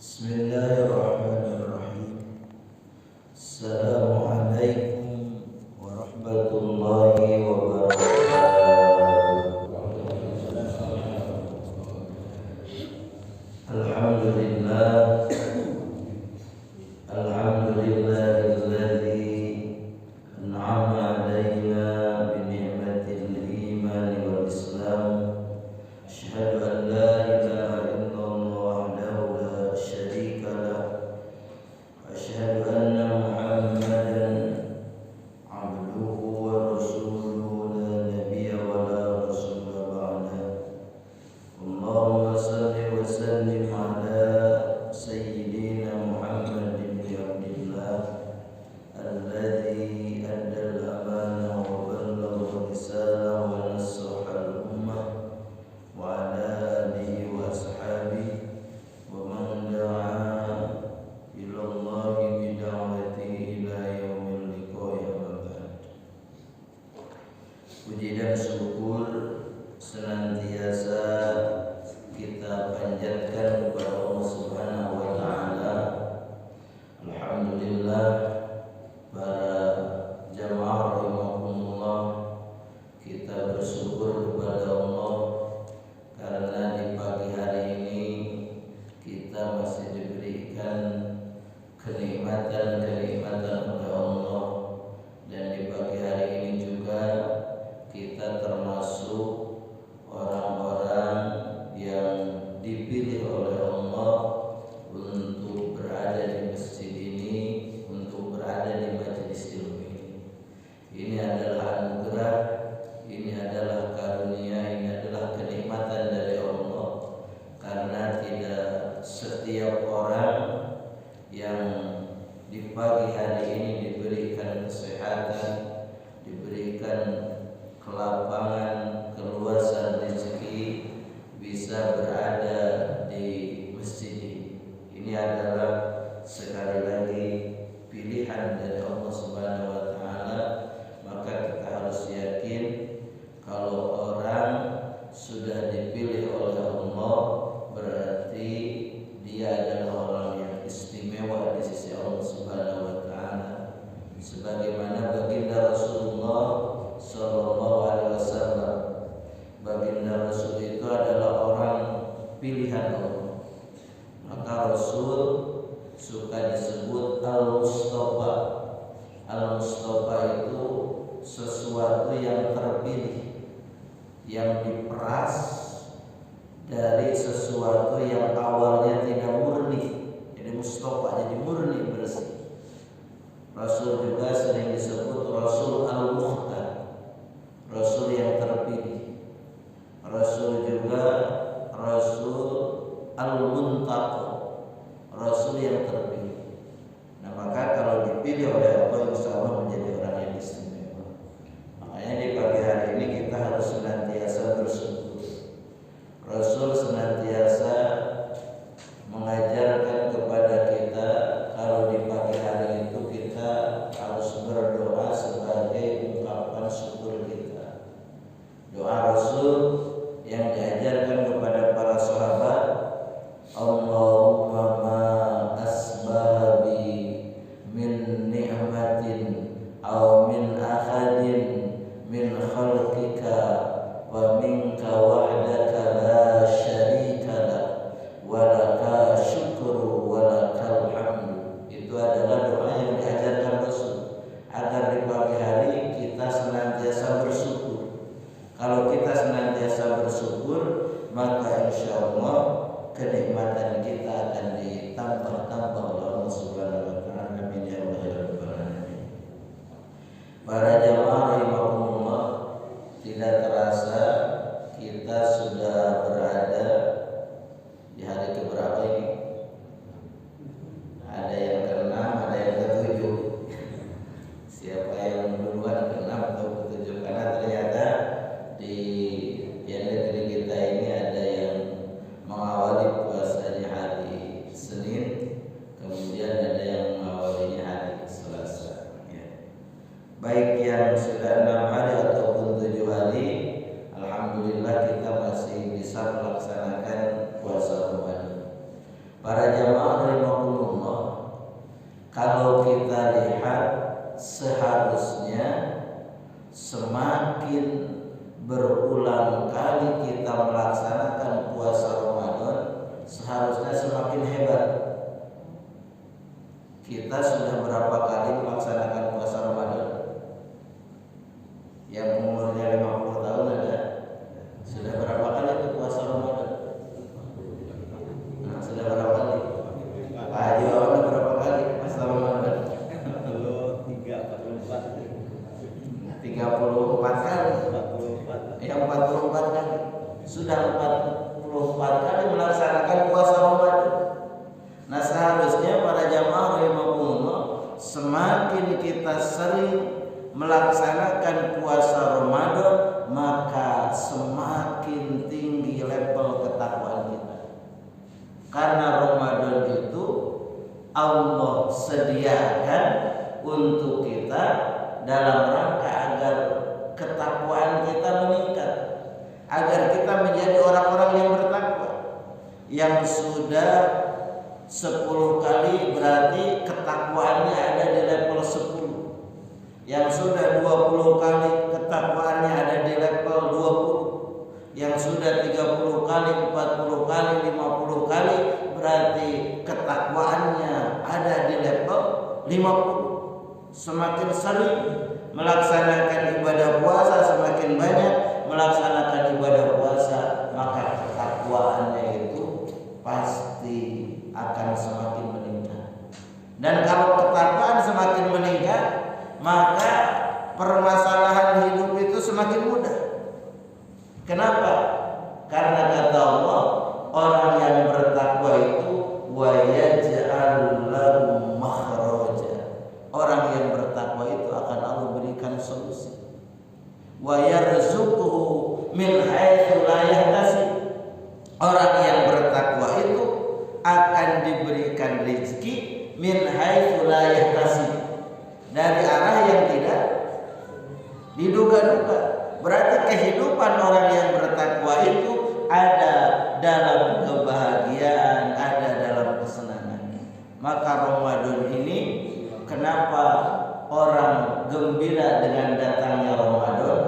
Bismillahirrahmanirrahim. Assalamualaikum warahmatullahi wabarakatuh. Alhamdulillah, alhamdulillahilladzi an'ama alaina bi ni'matil iman wal islam. Asyhadu an la ilaha illallah wahdahu la syarika lah. Asyhadu anna Muhammadan abduhu wa rasuluhu la nabiyya wa la rasula ba'dah. Allahumma salli wa sallim ala sayyidina Muhammad bin Abdillah alladzi addal amanah wa ballagha risalah wa nasaha al-ummah wa ala alihi wa ashabihi wa man da'a ila Allahi bi da'watihi ila yaumil liqa'i amma ba'd. Puji dan syukur senantiasa kita panjatkan kepada Allah Subhanahu wa taala. Alhamdulillah, para jamaah rahimakumullah, kita bersyukur kepada Allah karena di pagi hari ini kita masih diberikan kenikmatan-kenikmatan oleh Allah, dan di pagi hari ini juga kita termasuk orang-orang yang dipilih oleh Allah untuk berada di masjid ini, untuk berada di majelis ilmu ini. Ini adalah anugerah, ini adalah karunia, ini adalah kenikmatan dari Allah, karena tidak setiap orang yang di pagi hari ini diberikan kesehatan, diberikan kelapangan, keluasan rezeki, bisa berada di masjid ini. Ini adalah sekali lagi pilihan dari Allah Subhanahu wa taala. Maka kita harus yakin kalau orang sudah dipilih oleh Allah, berarti dia adalah orang yang istimewa di sisi Allah Subhanahu wa taala. Sebagaimana baginda Rasulullah sallallahu alaihi wasallam, baginda Rasul itu adalah orang pilihan Allah. Maka Rasul suka disebut Al-Mustafa. Al-Mustafa itu sesuatu yang terpilih, yang diperas dari sesuatu yang awalnya tidak murni. Jadi Mustafa, jadi murni, bersih. Rasul juga sering disebut Rasul Al-Mukhtar, Rasul yang terpilih. Rasul juga Rasul Al-Muntaqa, Rasul yang terpilih. Nah, maka kalau dipilih oleh Allah, insya Allah menjadi orang yang istimewa. Makanya di pagi hari ini kita harus senantiasa bersyukur. Rasul senantiasa mengajarkan kepada kita kalau di pagi hari itu kita harus berdoa sebagai ungkapan syukur kita. Doa Rasul yang diajarkan kepada para sahabat, Allahumma ma asbaha bi min ni'matin aw min ahadin min khalqika wa minka wahdaka la syarika lak wa laka syukru wa lakal hamdu. Itu adalah doa yang diajarkan Rasul agar di pagi hari kita senantiasa bersyukur. Kalau kita senantiasa bersyukur, maka insya Allah kenikmatan kita akan ditambah-tambah oleh Allah Subhanahu wa taala. Amin ya rabbal alamin. Para jamaah rahimakumullah, tidak terasa kita sudah berada di hari keberapa ini? Ada yang ke-6, ada yang ke-7. Siapa yang duluan ke-6 atau ke-7? Karena ternyata di negeri kita ini ada yang mengawali puasanya hari Senin, kemudian ada yang mengawalinya hari Selasa. Ya. Baik yang sudah 6 hari ataupun 7 hari, alhamdulillah kita masih bisa melaksanakan puasa Ramadan. Para jamaah rahimakumullah, kalau kita lihat seharusnya semakin berulang kali kita melaksanakan puasa Ramadan, seharusnya semakin hebat. Kita sudah berapa kali melaksanakan puasa Ramadan? Yang umurnya 50 tahun ada? Sudah berapa kali itu puasa Ramadan? Nah, sudah berapa kali? Pak Haji Wawan berapa kali puasa Ramadan? 34 kali. Yang 44 kali. Sudah 44 kali melaksanakan puasa Ramadan. Nah, seharusnya para jamaah rahimakumullah, semakin kita sering melaksanakan puasa Ramadan, maka semakin tinggi level ketakwaan kita. Karena Ramadan itu Allah sediakan untuk kita dalam rangka agar ketakwaan kita meningkat, agar kita menjadi orang-orang yang bertakwa. Yang sudah 10 kali berarti ketakwaannya ada di level 10. Yang sudah 20 kali ketakwaannya ada di level 20. Yang sudah 30 kali, 40 kali, 50 kali berarti ketakwaannya ada di level 50. Semakin sering melaksanakan ibadah puasa, semakin banyak melaksanakan ibadah puasa, maka ketakwaannya itu pasti akan semakin meningkat. Dan kalau ketakwaan semakin meningkat, maka permasalahan hidup itu semakin mudah. Kenapa? Karena kata Allah, orang yang bertakwa itu wa yaj'al lahu makhraja. Orang yang bertakwa itu akan Allah berikan solusi. Wa yarzuquhu min haitsu la yahtasib. Orang yang bertakwa itu akan diberikan rezeki min haitsu la yahtasib, dari arah yang tidak diduga-duga. Berarti kehidupan orang yang bertakwa itu ada dalam kebahagiaan, ada dalam kesenangan. Maka Ramadan ini kenapa orang gembira dengan datangnya Ramadan,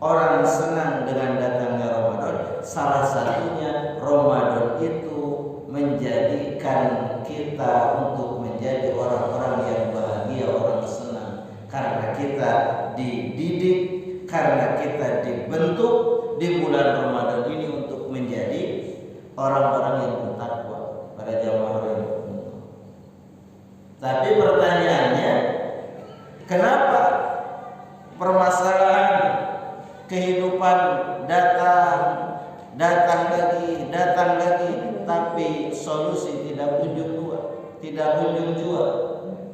orang senang dengan datangnya Ramadan? Salah satunya Ramadan itu menjadikan kita untuk menjadi orang-orang yang bahagia, orang senang. Karena kita dididik, karena kita dibentuk di bulan Ramadan ini untuk menjadi orang-orang yang bertakwa, para jamaah rahimakumullah. Tapi pertanyaannya, kenapa permasalahan kehidupan datang lagi, tapi solusi tidak kunjung jua.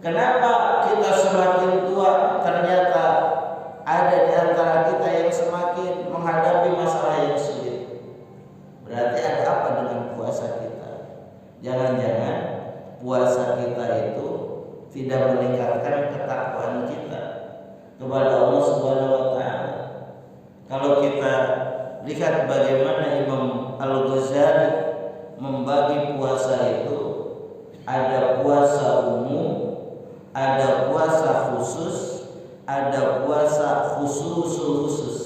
Kenapa kita semakin tua ternyata ada di antara kita yang semakin menghadapi masalah yang sulit? Berarti ada apa dengan puasa kita? Jangan-jangan puasa kita itu tidak meningkatkan ketakwaan kita kepada Allah Subhanahu wa taala. Kalau kita lihat bagaimana Imam Al-Ghazali membagi puasa itu, ada puasa umum, ada puasa khusus, ada puasa khusus.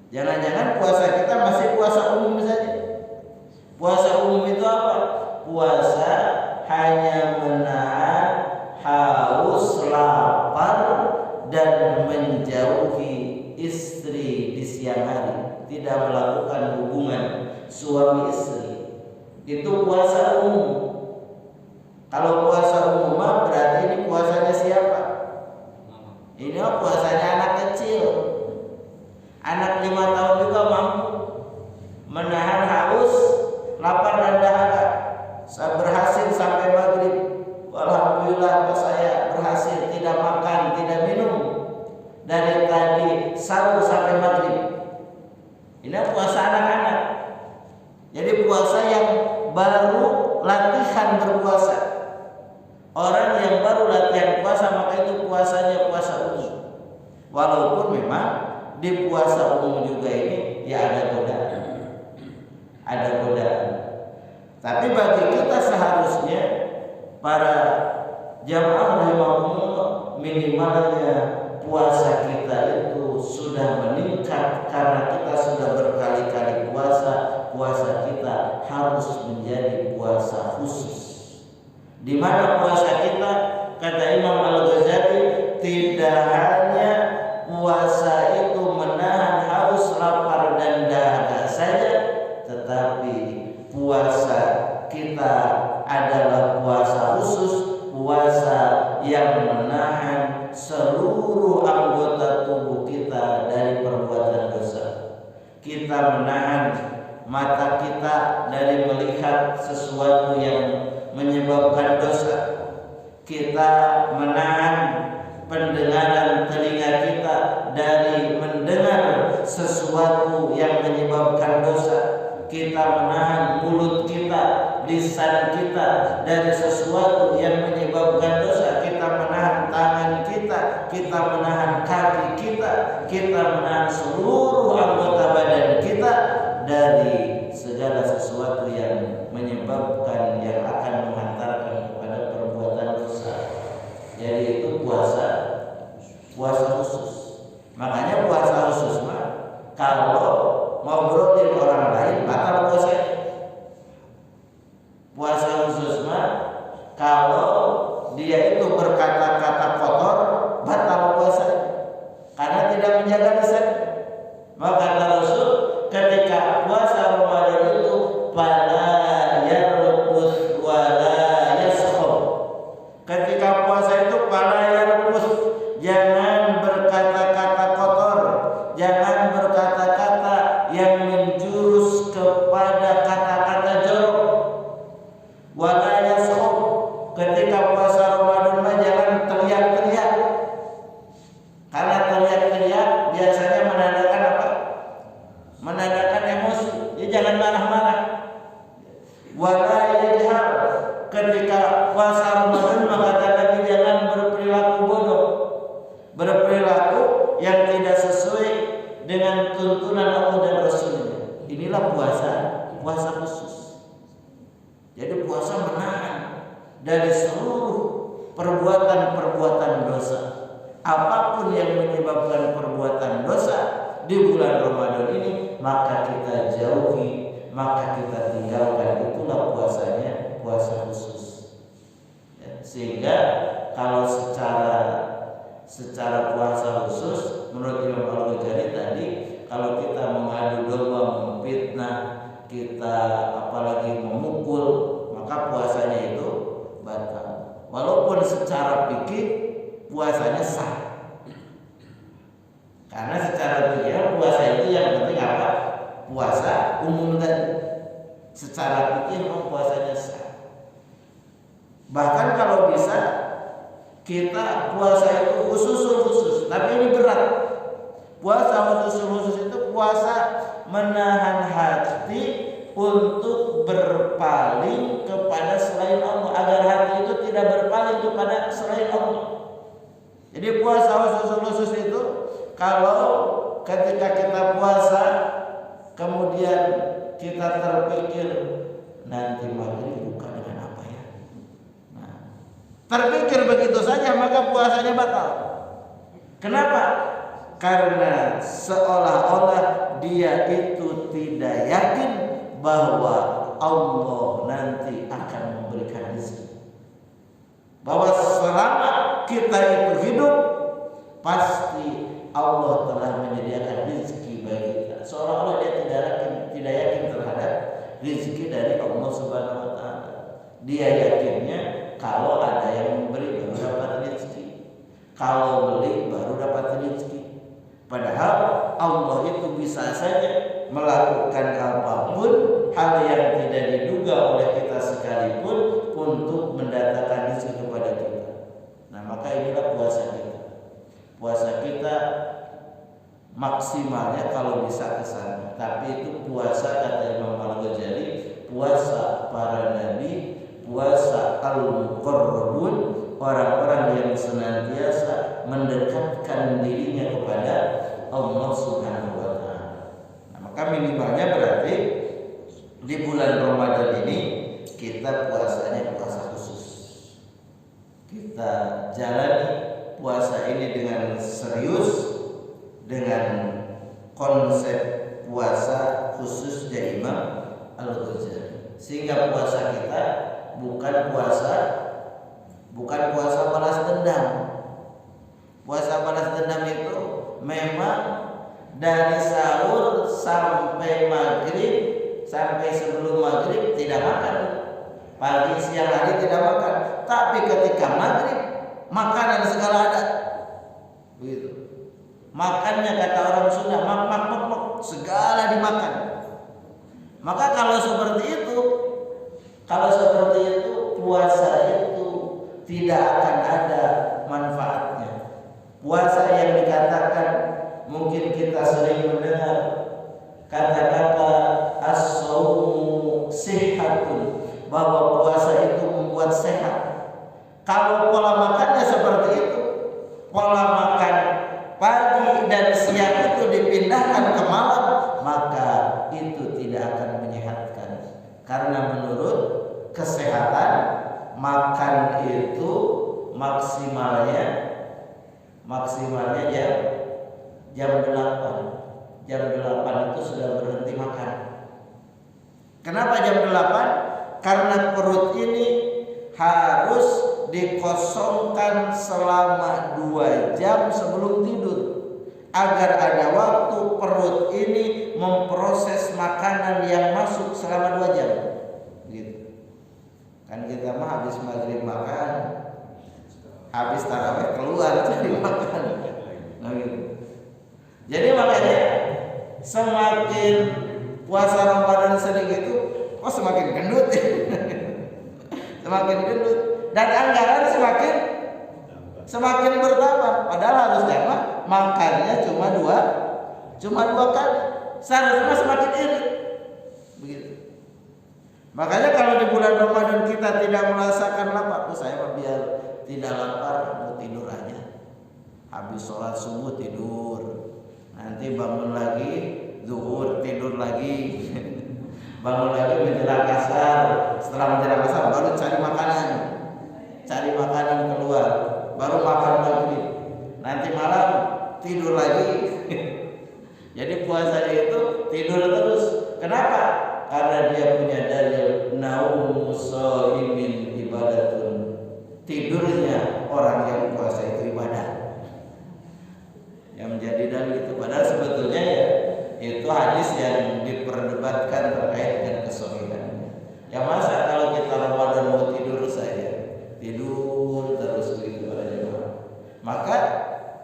Jangan-jangan puasa kita masih puasa umum saja. Puasa umum itu apa? Puasa hanya menahan haus, lapar, dan menjauhi istri di siang hari, tidak melakukan hubungan suami istri. Itu puasa umum. Kalau puasa umum berarti ini puasanya siapa? Ini puasanya anak kecil. Anak 5 tahun juga mampu menahan haus, lapar, dan dahaga. Saya berhasil sampai maghrib. Alhamdulillah saya berhasil tidak makan, tidak minum dari tadi sahur sampai maghrib. Ini puasa anak-anak. Jadi puasa yang baru latihan berpuasa. Orang yang baru latihan puasa maka itu puasanya puasa umum. Walaupun memang di puasa umum juga ini ya ada godaan. Tapi bagi kita seharusnya para jamaah rahimahumullah, minimalnya puasa kita itu sudah meningkat karena kita sudah berkali-kali puasa. Puasa kita harus menjadi puasa khusus, di mana puasa kita, kata Imam Al-Ghazali, tidak hanya puasa itu menahan haus, lapar dan dahaga saja, tetapi puasa kita adalah puasa khusus, puasa yang menahan seluruh anggota tubuh kita dari perbuatan dosa. Kita menahan mata kita dari melihat sesuatu yang menyebabkan dosa. Kita menahan pendengaran telinga kita dari mendengar sesuatu yang menyebabkan dosa. Kita menahan mulut kita, lisan kita dari sesuatu yang menyebabkan dosa. Kita menahan tangan kita menahan kaki kita menahan seluruh anggota badan kita dari segala sesuatu yang menyebabkan, yang akan menghantarkan kepada perbuatan dosa. Jadi itu puasa khusus. Makanya puasa khusus mah kalau ngobrolin orang lain batal puasa. Puasa khusus mah kalau dia itu berkata-kata kotor batal puasa karena tidak menjaga lisan. Maka kata Rasul, ketika puasa Ramadan itu fala yarqus wala yaskhab. Ketika puasa itu fala yarqus, jangan berkata-kata kotor, jangan berkata-kata yang menjurus kepada kata-kata jorok. Wala yaskhab, ketika puasa Ramadan mah jangan teriak-teriak. Karena teriak-teriak biasanya menandakan apa? Menandakan emosi. Ya jangan marah-marah. Wala yajhar, ketika puasa Ramadan maka Nabi jangan berperilaku bodoh, berperilaku yang tidak sesuai dengan tuntunan Allah dan Rasulnya. Inilah puasa khusus. Jadi puasa menahan dari seluruh perbuatan-perbuatan dosa. Apapun yang menyebabkan perbuatan dosa di bulan Ramadan ini, maka kita jauhi, maka kita tinggalkan. Itulah puasanya, puasa khusus. Ya, sehingga kalau secara puasa khusus, menurut Imam Al-Ghazali tadi, kalau kita mengadu domba, memfitnah, kita apalagi memukul, maka puasanya itu batal. Walaupun secara fikih puasanya sah. Karena secara fikih puasa itu yang penting apa? Puasa umum tadi. Secara fikih memang puasanya sah. Bahkan kalau bisa kita puasa itu khusus, tapi ini berat. Puasa khusus itu puasa menahan hati untuk berpaling kepada selain Allah, agar hati itu tidak berpaling kepada selain Allah. Jadi puasa khusus itu kalau ketika kita puasa kemudian kita terpikir nanti maghrib buka dengan apa ya. Nah, terpikir begitu saja maka puasanya batal. Kenapa? Karena seolah-olah dia itu tidak yakin bahwa Allah nanti akan memberikan rezeki. Bahwa selama kita itu hidup pasti Allah telah menyediakan rezeki bagi kita. Seolah-olah dia tidak yakin terhadap rezeki dari Allah Subhanahu wa taala. Dia yakinnya kalau ada yang memberi baru dapat rezeki. Kalau beli baru dapat rezeki. Padahal Allah itu bisa saja melakukan apapun, hal yang tidak diduga oleh kita sekalipun untuk mendatangkan rezeki kepada kita. Nah, maka inilah puasa kita. Puasa kita maksimalnya kalau bisa ke sana. Tapi itu puasa, kata Imam Al-Ghazali, puasa para nabi, puasa al-muqarrabun, orang-orang yang senantiasa mendekatkan dirinya kepada Allah Subhanahu wa taala. Nah, maka minimalnya berarti di bulan Ramadan ini kita puasanya puasa khusus. Kita jalani puasa ini dengan serius, dengan konsep puasa khususnya Imam Al-Ghazali. Sehingga puasa kita bukan puasa balas dendam. Puasa balas dendam itu memang dari sahur sampai maghrib, sampai sebelum maghrib tidak makan, pagi siang hari tidak makan, tapi ketika maghrib makanan segala ada, begitu. Makannya kata orang Sunda mak segala dimakan. Maka kalau seperti itu puasa itu tidak akan ada manfaatnya. Puasa yang dikatakan, mungkin kita sering mendengar kata-kata as-shaumu sihatun, bahwa puasa itu membuat sehat. Kalau pola makannya seperti itu, pola makan pagi dan siang itu dipindahkan ke malam, maka itu tidak akan menyehatkan. Karena menurut kesehatan, makan itu maksimalnya jam 8. Jam 8 itu sudah berhenti makan. Kenapa jam 8? Karena perut ini harus dikosongkan selama 2 jam sebelum tidur, agar ada waktu perut ini memproses makanan yang masuk selama 2 jam. Gitu. Kan kita mah habis maghrib makan, habis tarawih keluar cari makan. Nah, gitu. Jadi makanya semakin puasa Ramadan sering itu, semakin gendut ya. Semakin gendut, dan anggaran semakin bertambah. Padahal harusnya mah makannya cuma dua kali. Seharusnya semakin irit. Begitu. Makanya kalau di bulan Ramadan kita tidak merasakan lapar, saya mah biar tidak lapar mau tidur aja. Habis sholat subuh tidur, nanti bangun lagi zuhur tidur lagi. Bangun lagi menjelang asar, setelah menjelang asar baru cari makanan keluar, baru makan lagi, nanti malam tidur lagi. Jadi puasanya itu tidur terus. Kenapa? Karena dia punya dalil naumu shaimin ibadatun. Tidurnya orang yang puasa itu ibadah. Yang menjadi dalil itu, padahal sebetulnya ya itu hadis yang diperdebatkan terkait dengan kesohihannya. Ya masa kalau kita Ramadan mau tidur saja, tidur terus begitu aja, maka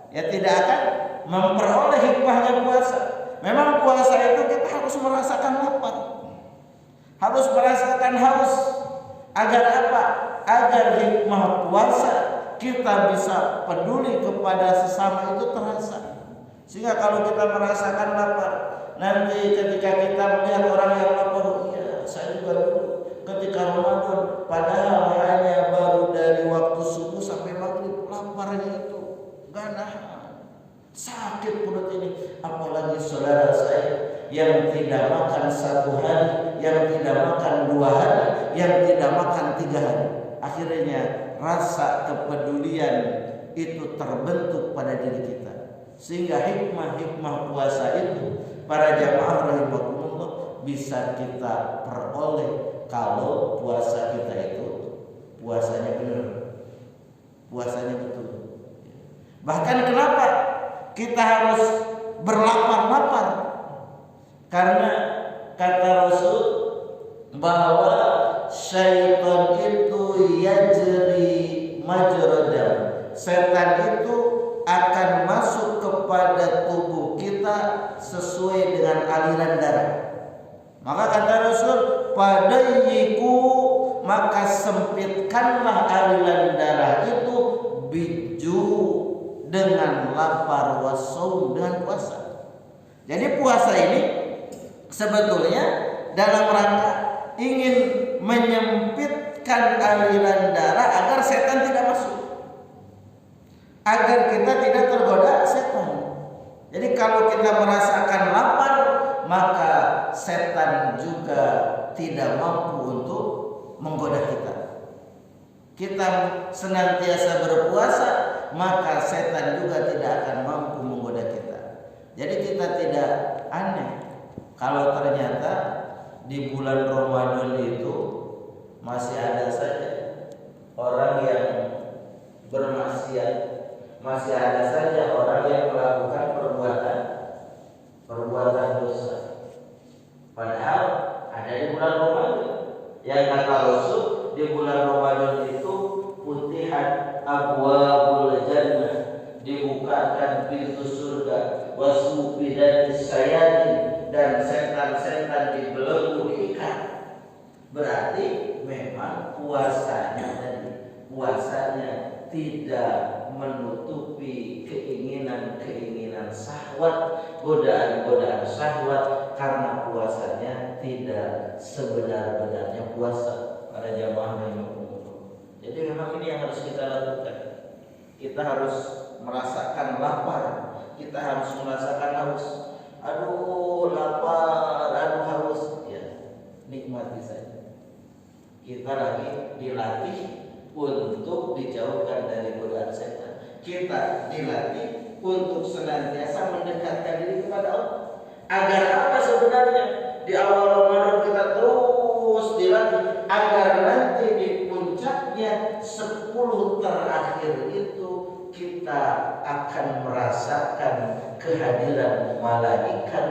ya tidak akan memperoleh hikmahnya puasa. Memang puasa itu kita harus merasakan lapar, harus merasakan haus. Agar apa? Agar hikmah puasa kita bisa peduli kepada sesama itu terasa. Sehingga kalau kita merasakan lapar, nanti ketika kita melihat orang yang lapar, ya saya juga dulu ketika Ramadan, padahal hanya baru dari waktu subuh sampai maghrib, laparnya itu gak nahan, sakit perut ini. Apalagi saudara saya yang tidak makan 1 hari, yang tidak makan 2 hari, yang tidak makan 3 hari. Akhirnya rasa kepedulian itu terbentuk pada diri kita, sehingga hikmah puasa itu para jamaah rahimakumullah bisa kita peroleh kalau puasa kita itu puasanya benar, puasanya betul. Bahkan kenapa kita harus berlapar-lapar? Karena kata Rasul bahwa syaitan itu yajri majradam. Setan itu akan masuk kepada tubuh kita sesuai dengan aliran darah. Maka kata Rasul, padayyiku, maka sempitkanlah aliran darah itu biju dengan lapar, wasaum dengan puasa. Jadi puasa ini sebetulnya dalam rangka ingin menyempitkan aliran darah agar setan tidak masuk, agar kita tidak tergoda setan. Jadi kalau kita merasakan lapar, maka setan juga tidak mampu untuk menggoda kita. Kita senantiasa berpuasa, maka setan juga tidak akan mampu menggoda kita. Jadi kita tidak aneh kalau ternyata di bulan Ramadan itu masih ada saja orang yang bermaksiat, masih ada saja orang yang melakukan perbuatan dosa. Padahal ada di bulan Ramadan. Yang kata Rasul, di bulan Ramadan itu futihat abwabul jannah, dibukakan pintu surga, wasufidatis sayatin, dan setan-setan dibelenggu, diikat. Berarti memang puasanya tidak menutupi keinginan-keinginan syahwat, godaan-godaan syahwat, karena puasanya tidak sebenar-benarnya puasa. Para jamaah yang jadi memang ini yang harus kita lakukan. Kita harus merasakan lapar, kita harus merasakan haus. Aduh lapar, aduh haus, ya nikmati saja. Kita lagi dilatih untuk dijauhkan dari godaan setan. Kita dilatih untuk senantiasa mendekatkan diri kepada Allah. Agar apa sebenarnya? Di awal Ramadan kita terus dilatih agar nanti di puncaknya 10 terakhir itu kita akan merasakan kehadiran malaikat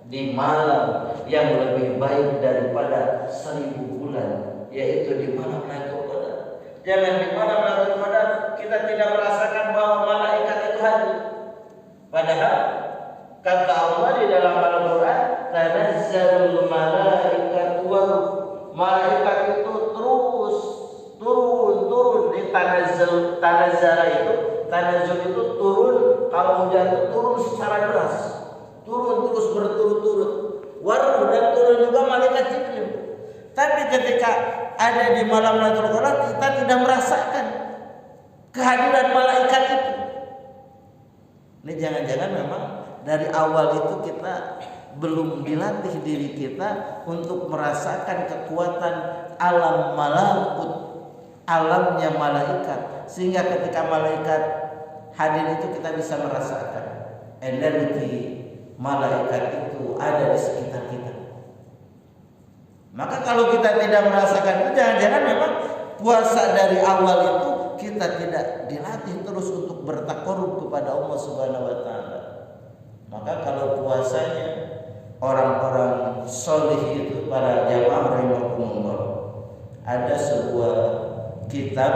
di malam yang lebih baik daripada 1000 bulan, yaitu di malam Lailatul Qadar. Jangan di malam Lailatul Qadar kita tidak merasakan bahwa malaikat itu hadir. Padahal kata Allah di dalam Al-Quran, tanazzalul malaikatu wa malaikat itu terus turun di tanazzala itu, tanazzul itu turun, kalau hujan itu turun secara deras, turun terus berturut-turut. Waruh, dan turun juga malaikat Jibril. Tapi ketika ada di malam Lailatul Qadar kita tidak merasakan kehadiran malaikat itu. Ini jangan-jangan memang dari awal itu kita belum dilatih diri kita untuk merasakan kekuatan alam malakut, alamnya malaikat, sehingga ketika malaikat hadir itu kita bisa merasakan energi malaikat itu ada di sekitar kita. Maka kalau kita tidak merasakan itu, jangan-jangan memang puasa dari awal itu kita tidak dilatih terus untuk bertakarub kepada Allah Subhanahu wa taala. Maka kalau puasanya orang-orang solih itu, para jamaah rahimakumullah, ada sebuah kitab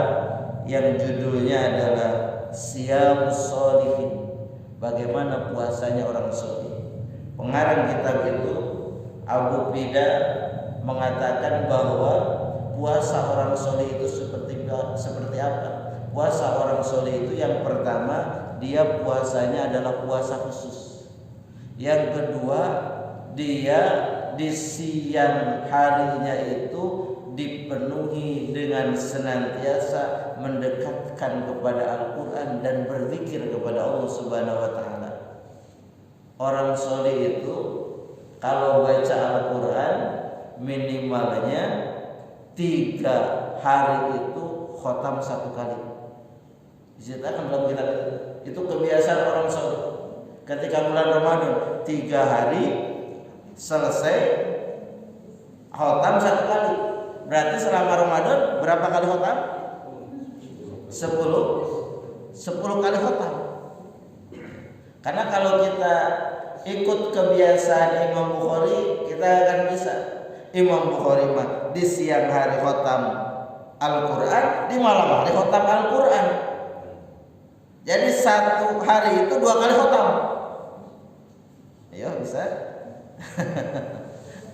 yang judulnya adalah Siyamus Sholihin, bagaimana puasanya orang solih. Pengarang kitab itu Abu Fida mengatakan bahwa puasa orang soleh itu seperti apa? Puasa orang soleh itu yang pertama, dia puasanya adalah puasa khusus. Yang kedua, dia di siang harinya itu dipenuhi dengan senantiasa mendekatkan kepada Al-Quran dan berzikir kepada Allah Subhanahu wa taala. Orang soleh itu kalau baca Al-Quran minimalnya 3 hari itu khotam 1 kali. Diceritakan dalam kitab itu kebiasaan orang soleh. Ketika bulan Ramadan 3 hari selesai khotam 1 kali. Berarti selama Ramadan berapa kali khotam? 10 kali khotam. Karena kalau kita ikut kebiasaan Imam Bukhari, kita akan bisa. Imam Bukhari mah di siang hari khotam Al-Quran, di malam hari khotam Al-Quran. Jadi 1 hari itu 2 kali khotam. Ayo bisa.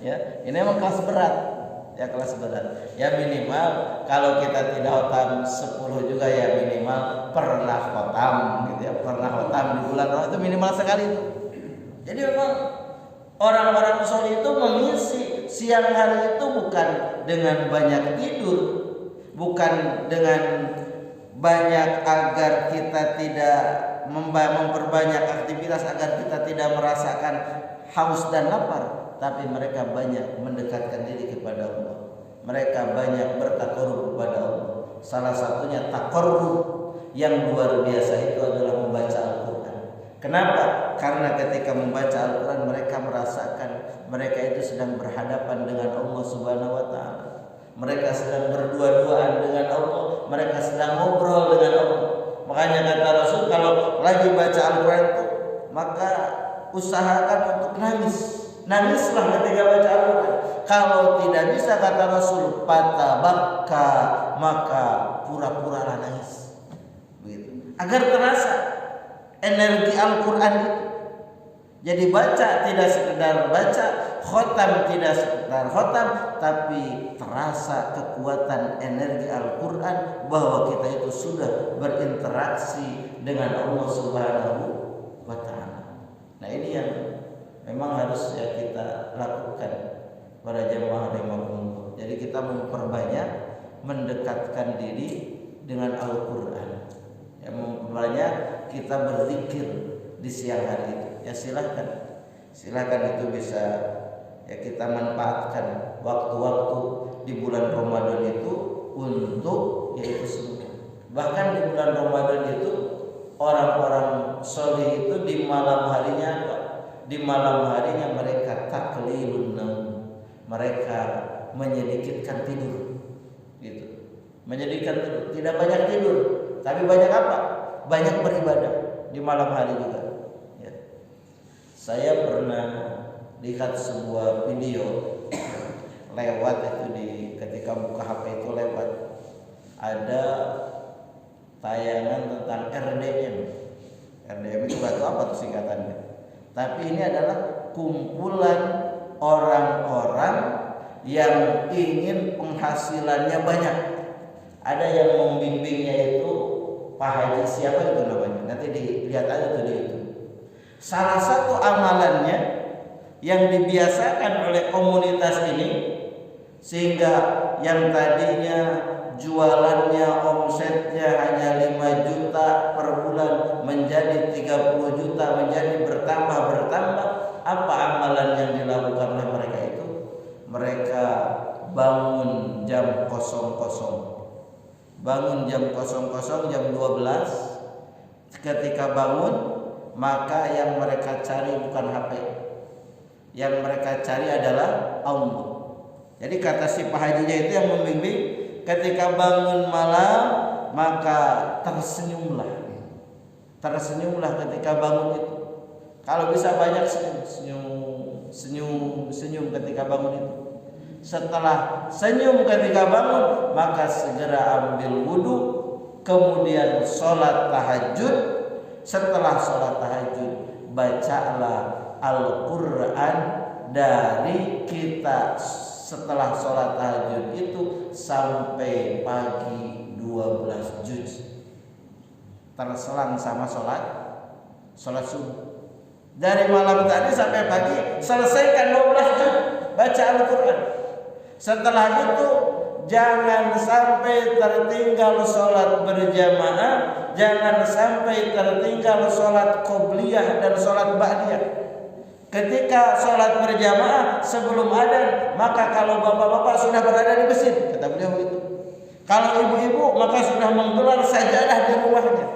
Ya, ini emang kelas berat. Ya kelas berat. Ya minimal kalau kita tidak khotam 10 juga ya minimal pernah khotam gitu ya. Pernah khotam di bulan Ramadan itu minimal sekali itu. Jadi memang orang-orang soleh itu mengisi siang hari itu bukan dengan banyak tidur, bukan dengan banyak agar kita tidak memperbanyak aktivitas agar kita tidak merasakan haus dan lapar, tapi mereka banyak mendekatkan diri kepada Allah. mereka banyak bertakarrub kepada Allah. Salah satunya takarrub yang luar biasa itu adalah membaca Al-Quran. Kenapa? Karena ketika membaca Al-Quran mereka merasakan mereka itu sedang berhadapan dengan Allah Subhanahu wa Ta'ala. Mereka sedang berdua-duaan dengan Allah, mereka sedang ngobrol dengan Allah. Makanya kata Rasul, kalau lagi baca Al-Quran itu maka usahakan untuk nangis. Nangislah ketika baca Al-Quran. Kalau tidak bisa, kata Rasul, fatabakka, maka pura-puralah nangis. Begitu. Agar terasa energi Al-Quran itu. Jadi baca tidak sekedar baca, khotam tidak sekedar khotam, tapi terasa kekuatan energi Al-Quran bahwa kita itu sudah berinteraksi dengan Allah Subhanahu wa Ta'ala. Nah, ini yang memang harus ya kita lakukan para jemaah rahimakumullah. Jadi kita memperbanyak mendekatkan diri dengan Al-Quran. Ya, memperbanyak kita berzikir di siang hari itu. Ya silahkan itu bisa ya kita manfaatkan waktu-waktu di bulan Ramadan itu untuk yaitu semua. Bahkan di bulan Ramadan itu orang-orang soleh itu di malam harinya apa? Di malam harinya mereka taklilun naum, mereka menyedikitkan tidur, gitu. Menyedikitkan tidur, tidak banyak tidur, tapi banyak apa? Banyak beribadah di malam hari juga. Ya. Saya pernah lihat sebuah video lewat itu ketika buka HP itu lewat ada tayangan tentang RDM. RDM itu nggak tahu apa tuh singkatannya. Tapi ini adalah kumpulan orang-orang yang ingin penghasilannya banyak. Ada yang membimbingnya itu Pak Haji siapa itu namanya. Nanti dilihat aja tuh dia itu. Salah satu amalannya yang dibiasakan oleh komunitas ini sehingga yang tadinya jualannya omsetnya hanya 5 juta per bulan menjadi 30 juta, menjadi bertambah. Apa amalan yang dilakukan oleh mereka itu? Mereka bangun jam 00. Bangun jam 00, jam 12. Ketika bangun, maka yang mereka cari bukan HP. Yang mereka cari adalah Allah. Jadi kata si Pak Hajinya itu yang membimbing, ketika bangun malam maka tersenyumlah ketika bangun itu. Kalau bisa banyak senyum ketika bangun itu. Setelah senyum ketika bangun maka segera ambil wudu, kemudian sholat tahajud. Setelah sholat tahajud bacalah Al-Quran dari kita setelah sholat tahajud itu sampai pagi 12 juz, terselang sama sholat subuh. Dari malam tadi sampai pagi selesaikan 12 juz baca Al-Quran. Setelah itu jangan sampai tertinggal sholat berjamaah, jangan sampai tertinggal sholat qobliyah dan sholat ba'diyah. Ketika sholat berjamaah sebelum adzan, maka kalau bapak-bapak sudah berada di masjid, kata beliau begitu. Kalau ibu-ibu maka sudah menggelar sajadah di rumahnya.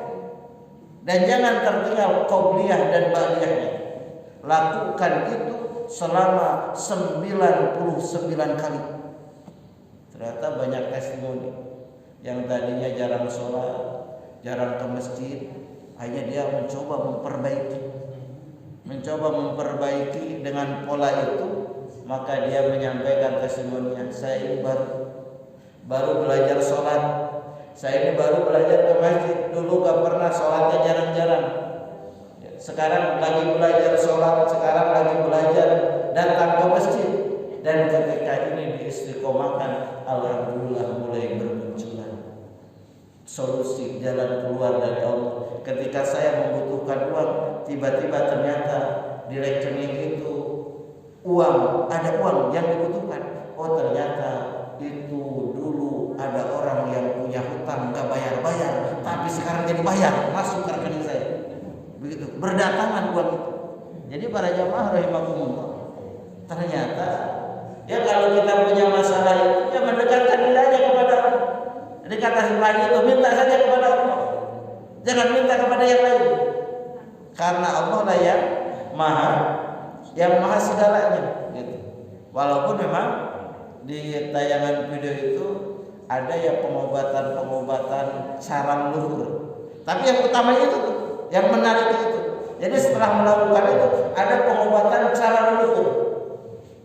Dan jangan tertinggal qobliyah dan ba'diyahnya. Lakukan itu selama 99 kali. Ternyata banyak testimoni yang tadinya jarang sholat, jarang ke masjid, hanya dia mencoba memperbaiki dengan pola itu, maka dia menyampaikan testimoninya. Saya ini baru belajar sholat, saya ini baru belajar ke masjid. Dulu gak pernah sholatnya jarang-jarang. Sekarang lagi belajar sholat, sekarang lagi belajar datang ke masjid. Dan ketika ini diistiqomahkan, alhamdulillah mulai bermunculan solusi jalan keluar dari Allah. Ketika saya membutuhkan uang, tiba-tiba ternyata di rekening itu ada uang yang dibutuhkan. Oh ternyata itu dulu ada orang yang punya hutang gak bayar-bayar, tapi sekarang jadi bayar, masuk ke rekening saya. Begitu berdatangan uang itu. Jadi para jamaah rahimakumullah, ternyata Ya kalau kita punya masalah itu, ya mendekatkan diri aja kepada Allah. Jadi kata sebenarnya itu minta saja kepada Allah. Jangan minta kepada yang lain. Karena Allah lah yang maha segalanya gitu. Walaupun memang di tayangan video itu ada ya pengobatan saraf luhur. Tapi yang utamanya itu tuh, yang menarik itu. Jadi setelah melakukan itu ada pengobatan saraf luhur.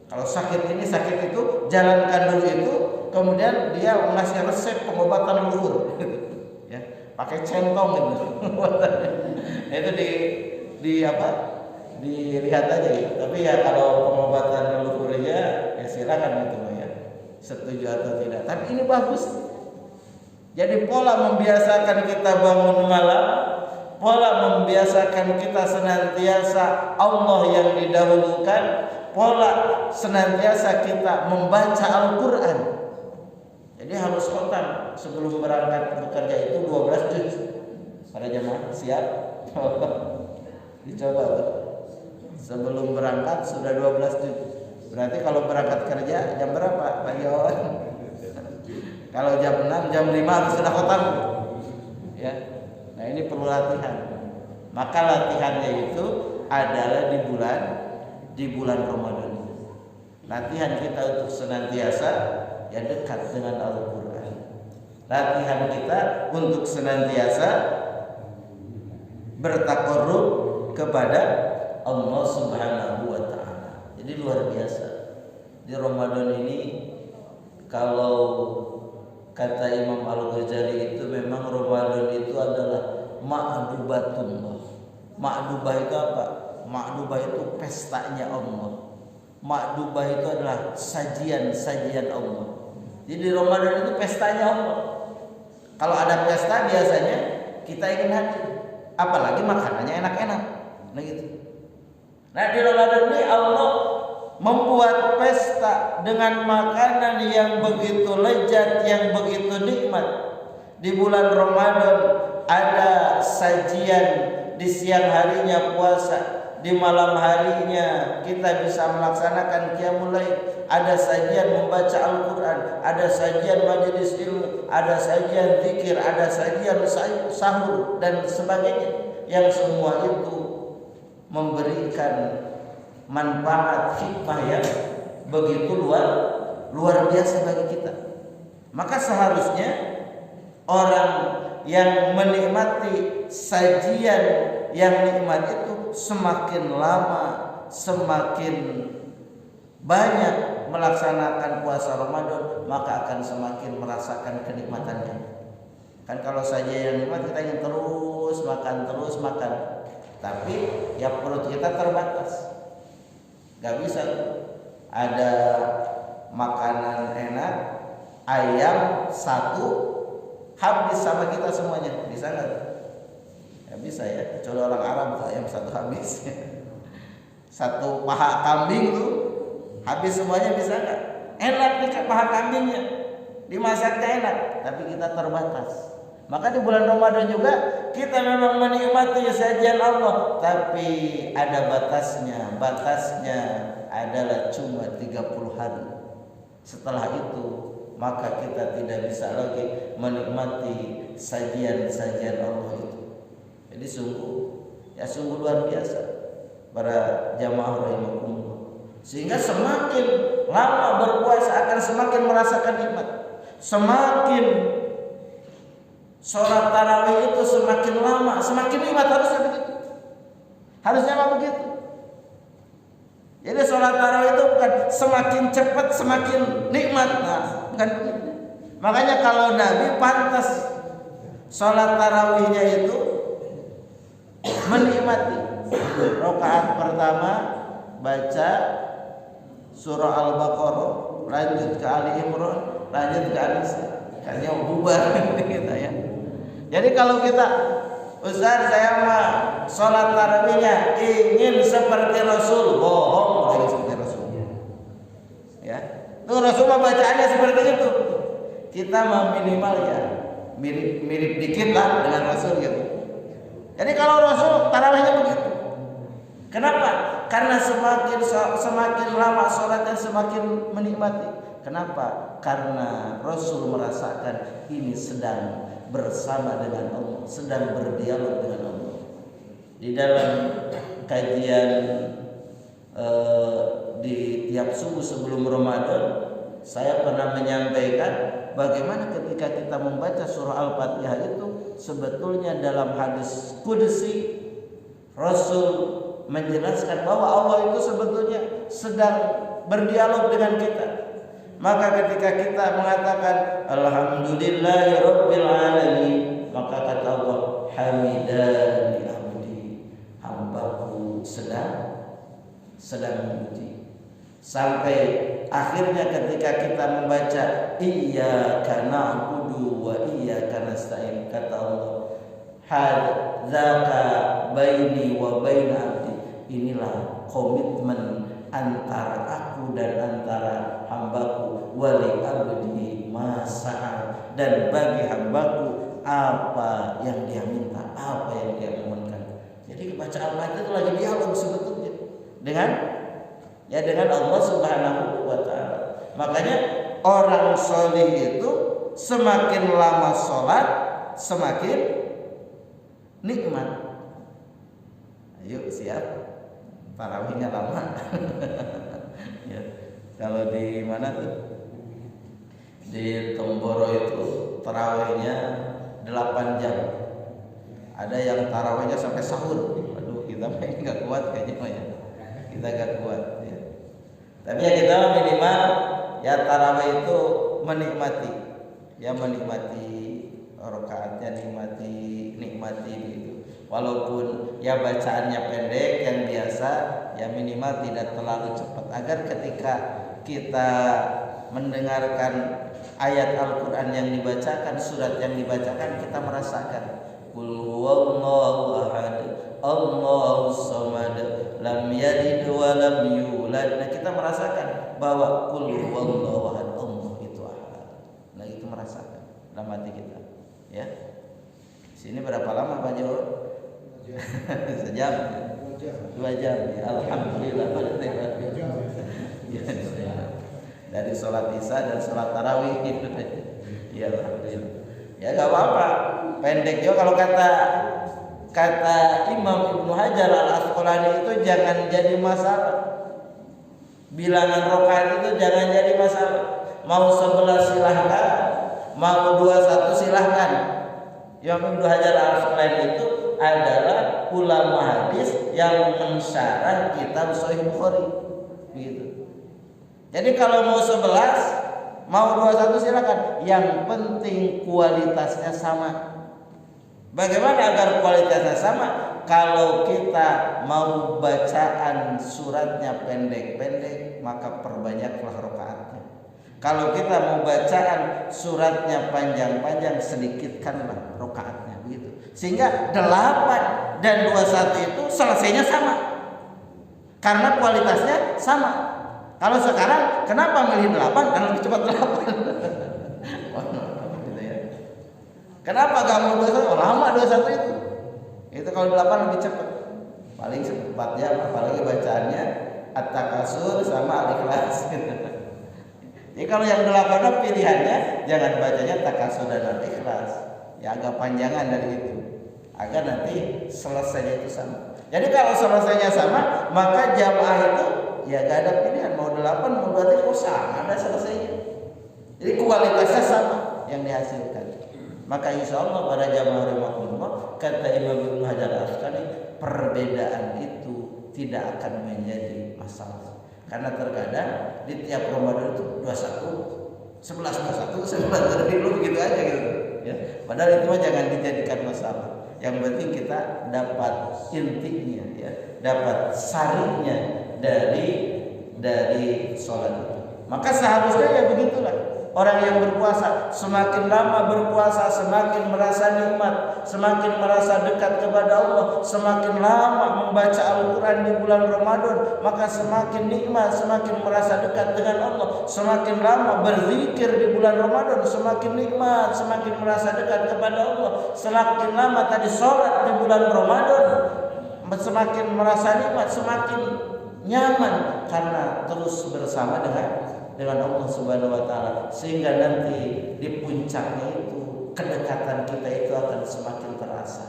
Kalau sakit ini sakit itu, jalankan dulu itu, kemudian dia mengasih resep pengobatan luhur. Ya, pakai centong gitu. Itu dilihat aja gitu. Tapi ya kalau pengobatan luhurnya ya silakan gitu ya. Setuju atau tidak. Tapi ini bagus. Jadi pola membiasakan kita bangun malam, pola membiasakan kita senantiasa Allah yang didahulukan, pola senantiasa kita membaca Al-Qur'an. Jadi harus khotam sebelum berangkat bekerja itu 12 juz. Para jemaah siap? Dicoba tuh. Sebelum berangkat sudah 12 juz. Berarti kalau berangkat kerja jam berapa Pak Yon? Kalau jam 6, jam 5 harus sudah khotam. Ya. Nah, ini perlu latihan. Maka latihannya itu adalah di bulan Ramadan. Latihan kita untuk senantiasa ya dekat dengan Al-Qur'an. Latihan kita untuk senantiasa bertaqarrub kepada Allah Subhanahu wa taala. Jadi luar biasa. Di Ramadan ini kalau kata Imam Al-Ghazali itu memang Ramadan itu adalah ma'dubatullah. Ma'dubah itu apa? Ma'dubah itu pestanya Allah. Ma'dubah itu adalah sajian Allah. Jadi di Ramadan itu pestanya Allah. Kalau ada pesta biasanya kita ingin hadir. Apalagi makanannya enak-enak. Nah gitu. Nah di Ramadan ini Allah membuat pesta dengan makanan yang begitu lezat, yang begitu nikmat. Di bulan Ramadan ada sajian, di siang harinya puasa, di malam harinya kita bisa melaksanakan qiyamul lail. Ada sajian membaca Al-Qur'an, ada sajian majelis ilmu, ada sajian zikir, ada sajian sahur dan sebagainya. Yang semua itu memberikan manfaat hikmah yang begitu luar biasa bagi kita. Maka seharusnya orang yang menikmati sajian yang nikmat itu semakin lama, semakin banyak melaksanakan puasa Ramadan, maka akan semakin merasakan kenikmatannya. Kan kalau saja yang nikmat kita ingin terus makan. Tapi ya perut kita terbatas. Gak bisa ada makanan enak, ayam satu habis sama kita semuanya. Bisa nggak? Ya bisa ya. Kecuali orang Arab ayam satu habis. Satu paha kambing tuh habis semuanya, bisa nggak? Enak nih paha kambingnya, dimasaknya enak, tapi kita terbatas. Maka di bulan Ramadan juga kita memang menikmati sajian Allah, tapi ada batasnya. Batasnya adalah cuma 30 hari. Setelah itu maka kita tidak bisa lagi menikmati sajian-sajian Allah itu. Jadi sungguh luar biasa para jamaah rahimakumullah. Sehingga semakin lama berpuasa akan semakin merasakan nikmat. Semakin sholat tarawih itu semakin lama, semakin nikmat. Harusnya begitu. Harusnya memang begitu. Jadi sholat tarawih itu bukan semakin cepat semakin nikmat. Nah, bukan begitu. Makanya kalau Nabi pantas sholat tarawihnya itu menikmati. Rakaat pertama baca surah Al-Baqarah, lanjut ke Ali Imran, lanjut ke An-Nisa. Kayaknya bubar gitu ya. Jadi kalau kita, Ustaz saya mah sholat tarawihnya ingin seperti Rasul, bohong lagi seperti Rasul. Ya, tuh Rasul mah bacaannya seperti itu. Kita mah minimal ya mirip dikit lah dengan Rasul gitu. Jadi kalau Rasul tarawihnya begitu. Kenapa? Karena semakin lama sholatnya semakin menikmati. Kenapa? Karena Rasul merasakan ini sedang bersama dengan Allah, sedang berdialog dengan Allah. Di dalam kajian di tiap subuh sebelum Ramadan, saya pernah menyampaikan bagaimana ketika kita membaca surah Al-Fatihah itu sebetulnya dalam hadis qudsi Rasul menjelaskan bahwa Allah itu sebetulnya sedang berdialog dengan kita. Maka ketika kita mengatakan alhamdulillahirabbil alamin, maka kata Allah hamidani abdi, hambaku sedang memuji. Sampai akhirnya ketika kita membaca iyyaka na'budu wa iyyaka nasta'in, kata Allah hadzaka baini wa baina abdi, inilah komitmen antara aku dan antara hambaku, wali abdi masa'a, dan bagi hambaku apa yang dia minta, apa yang dia mohonkan. Jadi baca Al-Fatihah itu lagi dialog sebetulnya dengan Allah Subhanahu wa taala. Makanya orang solih itu semakin lama sholat semakin nikmat. Ayo siap, tarawihnya lama. Ya. Kalau di mana tuh? Di Tomboro itu tarawihnya 8 jam. Ada yang tarawihnya sampai sahur. Aduh, kita nggak kuat kayaknya ya. Kita nggak kuat. Ya. Tapi ya kita minimal ya tarawih itu menikmati, ya menikmati rakaatnya, nikmati gitu. Walaupun ya bacaannya pendek yang biasa, ya minimal tidak terlalu cepat agar ketika kita mendengarkan ayat Al-Qur'an yang dibacakan, surat yang dibacakan, kita merasakan qul huwallahu ahad, Allahus samad, lam yalid wa lam yulad. Nah, kita merasakan bahwa qul huwallahu ahad, Allah itu ahad. Nah, itu merasakan dalam hati kita, ya. Sini berapa lama Pak Jo? Sejam, 2 jam. Ya, alhamdulillah. Dari sholat isya dan sholat tarawih gitu. Ya alhamdulillah. Ya nggak apa-apa. Pendek juga kalau kata Imam Ibnu Hajar Al-Asqalani itu jangan jadi masalah. Bilangan rakaat itu jangan jadi masalah. Mau 11 silahkan, mau 21 silahkan. Imam Ibnu Hajar Al-Asqalani itu adalah ulama hadis yang mensyarah kitab Sahih Bukhari. Begitu. Jadi kalau mau 11, mau 21 silakan. Yang penting kualitasnya sama. Bagaimana agar kualitasnya sama? Kalau kita mau bacaan suratnya pendek-pendek, maka perbanyaklah rakaatnya. Kalau kita mau bacaan suratnya panjang-panjang, sedikitkanlah rakaatnya begitu. Sehingga 8 dan 21 itu selesainya sama. Karena kualitasnya sama. Kalau sekarang kenapa milih 8? Karena lebih cepat 8. Gitu ya. Kenapa gak mau 21? Lama 21 itu. Itu kalau 8 lebih cepat. Paling 4 jam, apalagi bacaannya At-Takasur sama Al-Ikhlas. Jadi kalau yang 8 pilihannya jangan bacanya Takasur dan Al-Ikhlas. Ya agak panjangan dari itu. Agar nanti selesainya itu sama. Jadi kalau selesainya sama, maka jamaah itu ya gak ada pilihan, mau 8 mau 23 sama ada selesainya. Jadi kualitasnya sama yang dihasilkan. Maka insya Allah pada jamaah rahimahullah, kata Imam Ibnu Hajar Al-Asqalani, perbedaan itu tidak akan menjadi masalah. Karena terkadang di tiap Ramadan itu 21, 11, 11 dulu begitu aja gitu. Ya. Padahal itu mah jangan dijadikan masalah. Yang penting kita dapat intinya, ya, dapat sarinya dari sholat itu. Maka seharusnya ya begitulah. Orang yang berpuasa semakin lama berpuasa semakin merasa nikmat, semakin merasa dekat kepada Allah, semakin lama membaca Al-Quran di bulan Ramadan, maka semakin nikmat, semakin merasa dekat dengan Allah. Semakin lama berzikir di bulan Ramadan, semakin nikmat, semakin merasa dekat kepada Allah. Semakin lama tadi sholat di bulan Ramadan, semakin merasa nikmat, semakin nyaman karena terus bersama dengan Allah Subhanahu wa taala, sehingga nanti di puncaknya itu kedekatan kita itu akan semakin terasa.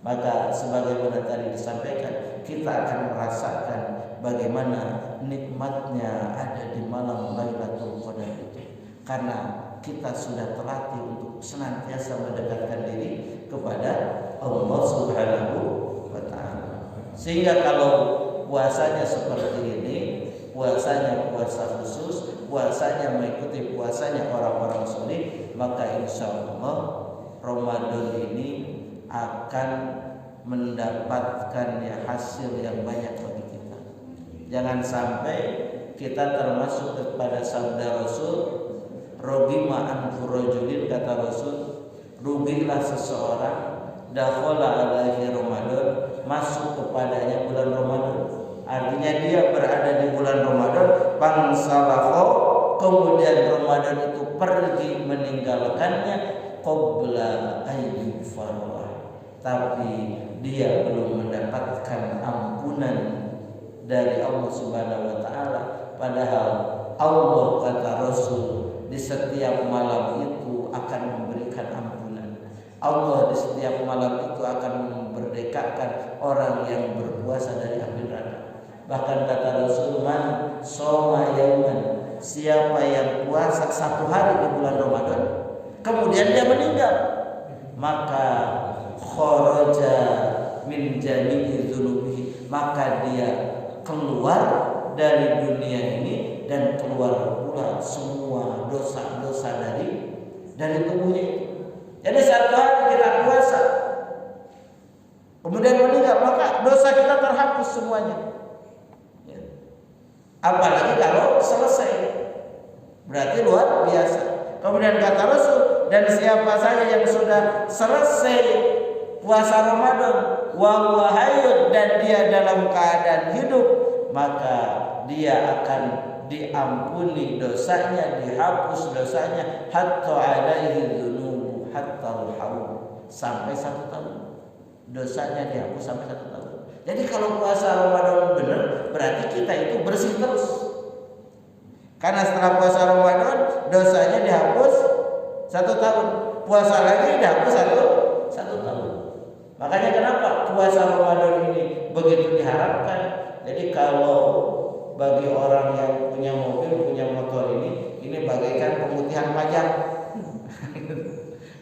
Maka sebagaimana tadi disampaikan, kita akan merasakan bagaimana nikmatnya ada di malam Lailatul Qadar itu, karena kita sudah terlatih untuk senantiasa mendekatkan diri kepada Allah Subhanahu wa taala. Sehingga kalau puasanya seperti ini, puasanya puasa khusus, puasanya mengikuti puasanya orang-orang soleh, maka insya Allah Ramadan ini akan mendapatkan hasil yang banyak bagi kita. Jangan sampai kita termasuk kepada sabda Rasul, rogima anfu rajulin, kata Rasul, rugilah seseorang dakhala alaihi Ramadan, masuk kepadanya bulan Ramadan. Artinya dia berada di bulan Ramadan, bangsalafo, kemudian Ramadan itu pergi meninggalkannya, qabla ayyub farah, tapi dia belum mendapatkan ampunan dari Allah Subhanahu wa taala. Padahal Allah, kata Rasul, di setiap malam itu akan memberikan ampunan. Allah di setiap malam itu akan memerdekakan orang yang berpuasa dari api neraka. Bahkan kata Rasul, man shoma yauman, siapa yang puasa satu hari di bulan Ramadan kemudian dia meninggal, maka kharaja min jami'i dzunubihi, maka dia keluar dari dunia ini dan keluar pula semua dosa-dosa dari tubuhnya itu. Jadi satu hari kita puasa kemudian meninggal, maka dosa kita terhapus semuanya. Ya. Apalagi kalau selesai, berarti luar biasa. Kemudian kata Rasul, dan siapa saja yang sudah selesai puasa Ramadan wa huwa hayyun, dan dia dalam keadaan hidup, maka dia akan diampuni dosanya, dihapus dosanya, hatta alaihi dzunubu hatta al-haul, sampai 1 tahun. Dosanya dihapus sampai 1 tahun. Jadi kalau puasa Ramadan benar, berarti kita itu bersih terus. Karena setelah puasa Ramadan dosanya dihapus 1 tahun, puasa lagi dihapus 1 tahun. Makanya kenapa puasa Ramadan ini begitu diharapkan. Jadi kalau bagi orang yang punya mobil, punya motor, ini bagaikan pemutihan pajak.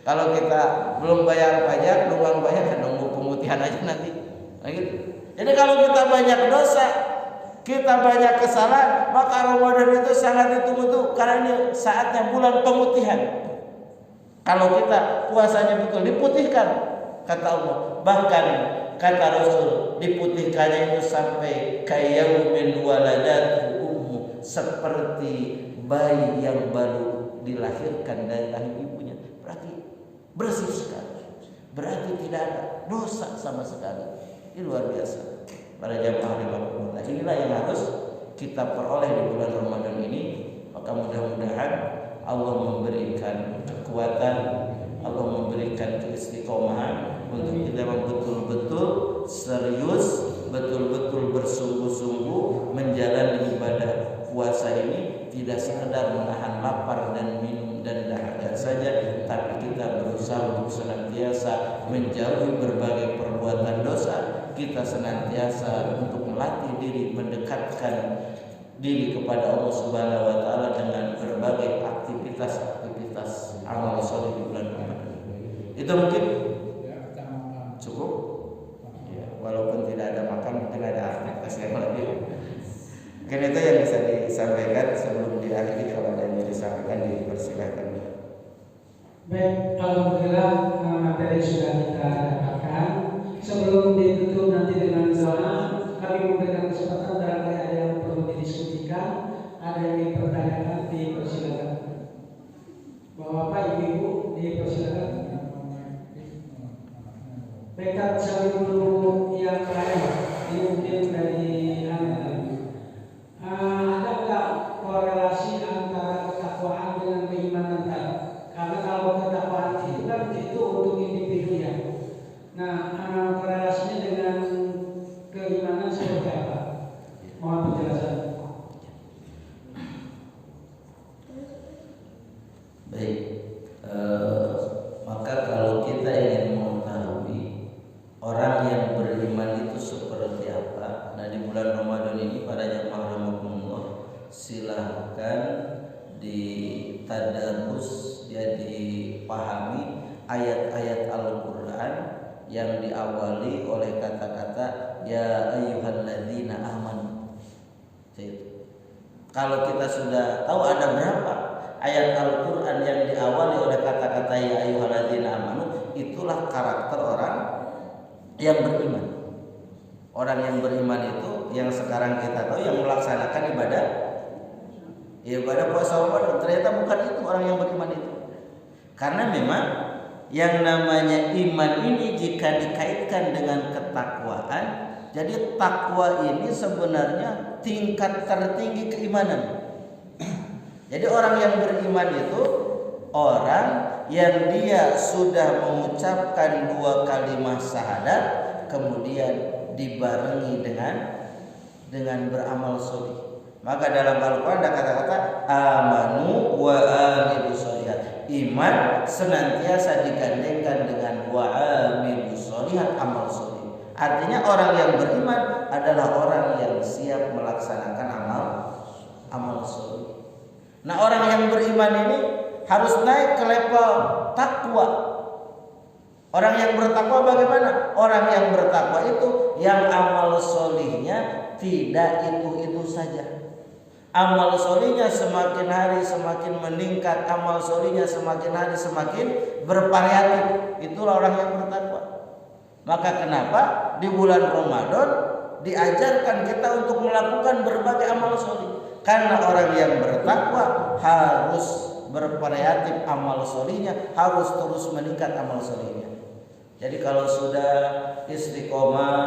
Kalau kita belum bayar pajak, nunggu bayar, kan nunggu pemutihan aja nanti. Jadi kalau kita banyak dosa, kita banyak kesalahan, maka Ramadan itu sangat ditunggu-tunggu, karena ini saatnya bulan pemutihan. Kalau kita puasanya betul, diputihkan, kata Allah. Bahkan kata Rasul, diputihkannya itu sampai kayaumin waladatu ummu, seperti bayi yang baru dilahirkan dari rahim ibunya. Berarti bersih sekali, berarti tidak ada dosa sama sekali. Ini luar biasa. Para jamaah rahimahumullah, inilah yang harus kita peroleh di bulan Ramadan ini. Maka mudah-mudahan Allah memberikan kekuatan, Allah memberikan keistiqomahan untuk kita betul-betul serius, betul-betul bersungguh-sungguh menjalani ibadah puasa ini. Tidak sekedar menahan lapar dan minum dan dahaga saja, tapi kita berusaha untuk senantiasa menjauhi berbagai perbuatan dosa. Kita senantiasa untuk melatih diri, mendekatkan diri kepada Allah Subhanahu wa taala dengan berbagai aktivitas amal soleh di bulan Ramadan. Itu mungkin cukup. Ya, walaupun tidak ada makan, mungkin ada aktivitas yang lebih. Mungkin itu yang bisa disampaikan. Sebelum diakhiri, kalau ada yang disampaikan, dipersilakan. Baik, alhamdulillah materi sudah kita dapatkan. Sebelum ditutup nanti dengan doa, kami memberikan kesempatan barangkali ada yang perlu didiskusikan, ada yang dipertanyakan, dipersilakan. Bapak, Ibu, dipersilakan. Mereka saling menunggu yang lain. Ini mungkin dari ada nggak korelasi antara ketakwaan dengan keimanan tadi? Karena kalau ketakwaan itu kan itu untuk individu ya. Nah, korelasinya dengan keimanan seperti apa? Mohon penjelasan. silahkan ditadarus, ya dipahami ayat-ayat Al-Quran yang diawali oleh kata-kata ya ayyuhalladzina amanu. Kalau kita sudah tahu ada berapa ayat Al-Quran yang diawali oleh kata-kata ya ayyuhalladzina amanu, itulah karakter orang yang beriman. Orang yang beriman itu yang sekarang kita tahu yang melaksanakan ibadah puasa Ramadan, ternyata bukan itu orang yang beriman itu. Karena memang yang namanya iman ini jika dikaitkan dengan ketakwaan, jadi takwa ini sebenarnya tingkat tertinggi keimanan. Jadi orang yang beriman itu orang yang dia sudah mengucapkan 2 kalimat syahadat kemudian dibarengi dengan beramal sholih. Maka dalam Al-Quran ada kata-kata amanu wa amilu sholihat. Iman senantiasa digandengkan dengan wa amilu sholihat, amal sholih. Artinya orang yang beriman adalah orang yang siap melaksanakan amal sholih. Nah, orang yang beriman ini harus naik ke level takwa. Orang yang bertakwa bagaimana? Orang yang bertakwa itu yang amal sholihnya tidak itu saja. Amal sholihnya semakin hari semakin meningkat, amal sholihnya semakin hari semakin bervariatif. Itulah orang yang bertakwa. Maka kenapa di bulan Ramadan diajarkan kita untuk melakukan berbagai amal sholih? Karena orang yang bertakwa harus bervariatif amal sholihnya, harus terus meningkat amal sholihnya. Jadi kalau sudah istiqomah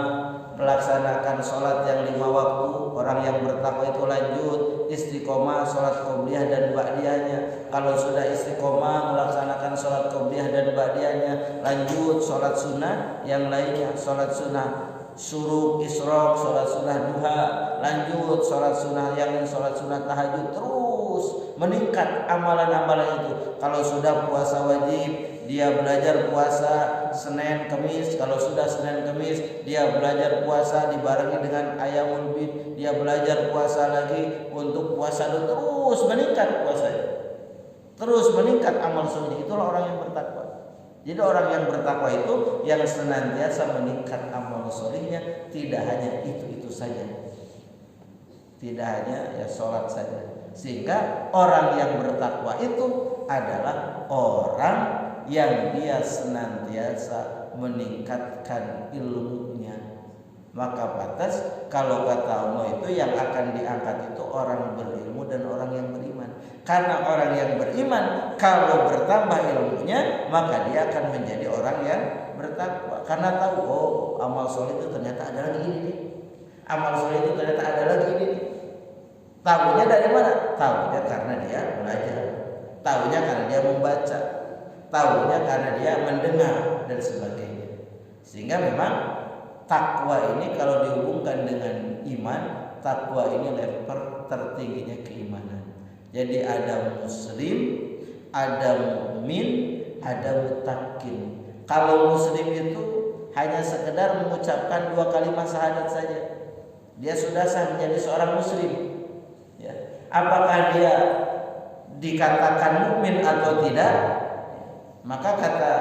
melaksanakan sholat yang 5 waktu, orang yang bertakwa itu lanjut istiqomah sholat qobliyah dan ba'diyahnya. Kalau sudah istiqomah melaksanakan sholat qobliyah dan ba'diyahnya, lanjut sholat sunnah yang lainnya, sholat sunnah syuruk, isyraq, sholat sunnah duha, lanjut sholat sunnah yang sholat sunnah tahajud, terus meningkat amalan-amalan itu. Kalau sudah puasa wajib, dia belajar puasa Senin Kemis. Kalau sudah Senin Kemis, dia belajar puasa dibarengi dengan Ayyamul Bid. Dia belajar puasa lagi untuk puasa, terus meningkat puasanya, terus meningkat amal sholih. Itulah orang yang bertakwa. Jadi orang yang bertakwa itu yang senantiasa meningkat amal sholihnya, tidak hanya itu saja, tidak hanya ya sholat saja. Sehingga orang yang bertakwa itu adalah orang yang dia senantiasa meningkatkan ilmunya. Maka pantas kalau kata Allah itu yang akan diangkat itu orang berilmu dan orang yang beriman. Karena orang yang beriman kalau bertambah ilmunya, maka dia akan menjadi orang yang bertakwa. Karena tahu, oh amal soleh itu ternyata ada lagi ini nih. Amal soleh itu ternyata ada lagi ini nih. Tahunya dari mana? Tahunya karena dia belajar. Tahunya karena dia membaca. Tahunya karena dia mendengar dan sebagainya. Sehingga memang takwa ini kalau dihubungkan dengan iman, takwa ini level tertingginya keimanan. Jadi ada muslim, ada mukmin, ada mutakin. Kalau muslim itu hanya sekedar mengucapkan 2 kalimat syahadat saja, dia sudah sah menjadi seorang muslim. Ya. Apakah dia dikatakan mukmin atau tidak? Maka kata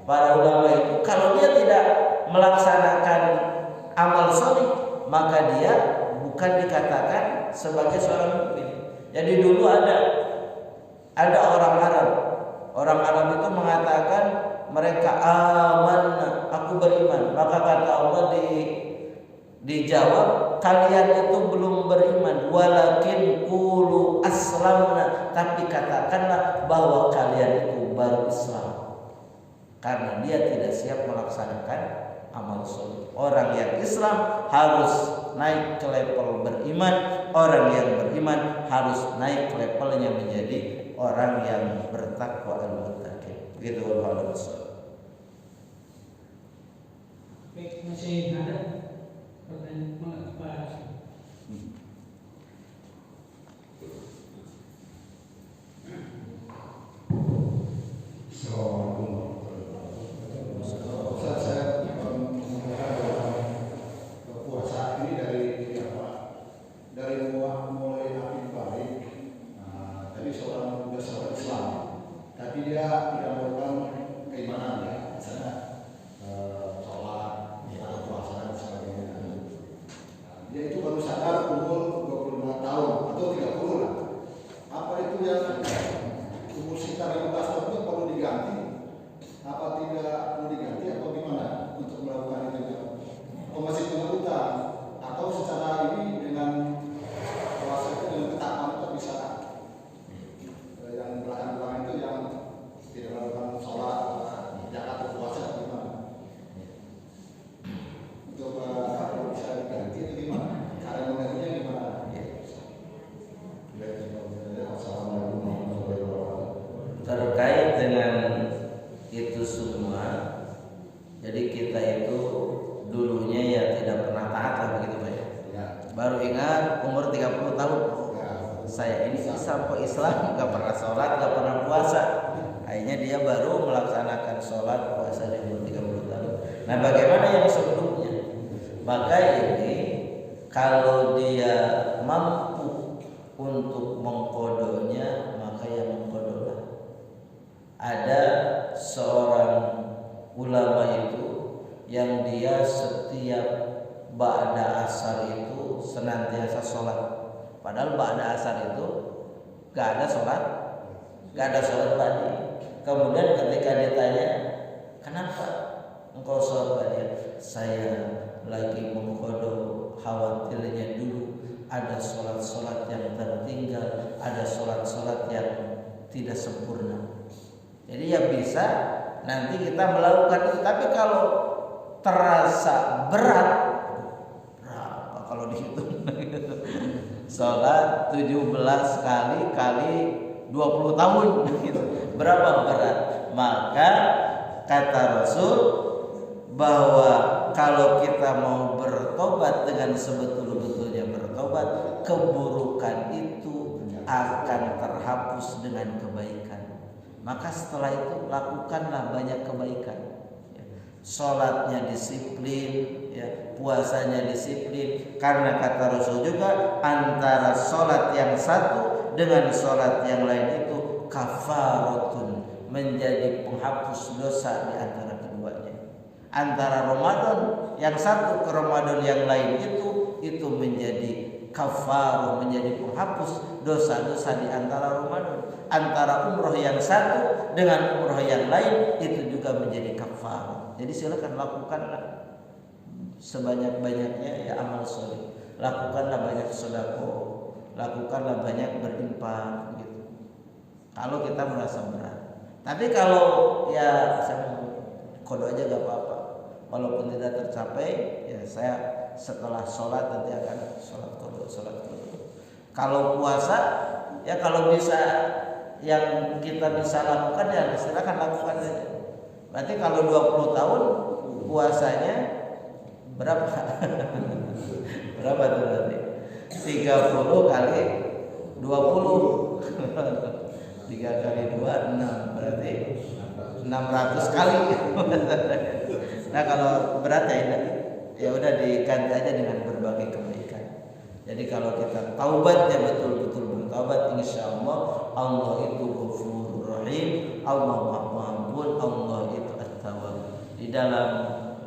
para ulama itu, kalau dia tidak melaksanakan amal sholih, maka dia bukan dikatakan sebagai seorang mukmin. Jadi dulu ada orang Arab. Orang Arab itu mengatakan mereka amanna, aku beriman. Maka kata Allah dijawab, kalian itu belum beriman, walakin qulu aslamna, tapi katakanlah bahwa kalian itu baru Islam. Karena dia tidak siap melaksanakan amal sholih. Orang yang Islam harus naik ke level beriman. Orang yang beriman harus naik levelnya menjadi orang yang bertakwa al-muttaqin. Begitu Allah. Baik, masih ada pertanyaan Pak? Puasa ini dari mulai Nabi Ibrahim tidak melakukan keimanan ya, misalnya sholat atau puasa dan sebagainya. Dia itu baru sadar umur 25 tahun atau 30 lah. Apa itu yang umur sekitar 15 tahun itu perlu diganti? Apa tidak perlu diganti atau gimana untuk melakukan itu? Atau masih punya utang? Atau secara ini dengan puasa itu dengan ketaatan itu bisa yang belakang-belakang itu yang tidak melakukan sholat, zakat atau puasa itu gimana? Untuk kalau bisa diganti itu gimana? Cara menggantinya gimana? Assalamualaikum warahmatullahi wabarakatuh. Terkait dengan itu semua, jadi kita itu dulunya ya tidak pernah taat lah begitu Pak ya. Baru ingat umur 30 tahun saya ini sampai Islam gak pernah sholat, gak pernah puasa. Akhirnya dia baru melaksanakan sholat puasa di umur 30 tahun. Nah bagaimana yang sebelumnya? Maka ini kalau dia mampu untuk mengkodonya, maka yang mengkodolah. Ada seorang ulama itu yang dia setiap ba'da asar itu senantiasa sholat. Padahal ba'da asar itu gak ada sholat ba'di. Kemudian ketika ditanya, kenapa engkau sholat ba'di? Saya lagi mengkodok, khawatirnya dulu ada sholat-sholat yang tertinggal, ada sholat-sholat yang tidak sempurna. Jadi ya bisa nanti kita melakukan itu. Tapi kalau terasa berat, berapa kalau dihitung? Sholat 17 kali 20 tahun gitu. Berapa berat? Maka kata Rasul bahwa kalau kita mau bertobat dengan sebetul-betulnya bertobat, keburukan itu akan terhapus dengan kebaikan. Maka setelah itu lakukanlah banyak kebaikan. Sholatnya disiplin, ya, puasanya disiplin. Karena kata Rasul juga antara sholat yang satu dengan sholat yang lain itu kafaratun, menjadi penghapus dosa di antara keduanya. Antara Ramadan yang satu ke Ramadan yang lain itu menjadi kafarah, menjadi penghapus dosa-dosa di antara Ramadan. Antara umroh yang satu dengan umroh yang lain itu juga menjadi kafarah. Jadi silakan lakukanlah sebanyak-banyaknya ya amal soleh. Lakukanlah banyak sedekah, lakukanlah banyak berinfak gitu. Kalau kita merasa berat. Tapi kalau ya saya kodo aja gak apa-apa. Walaupun tidak tercapai, ya saya setelah sholat nanti akan sholat kodo. Kalau puasa, ya kalau bisa yang kita bisa lakukan ya silakan lakukan saja. Berarti kalau 20 tahun puasanya berapa? Berapa tuh berarti? 30 kali 20. 3 kali 2 6, berarti 600 kali. Nah kalau berat ya udah diganti aja dengan berbagai kebaikan. Jadi kalau kita taubatnya betul-betul bertaubat, insyaallah Allah itu Ghafurur Rahim, Allah Maha Pengampun, Allah itu At-Tawwab. Di dalam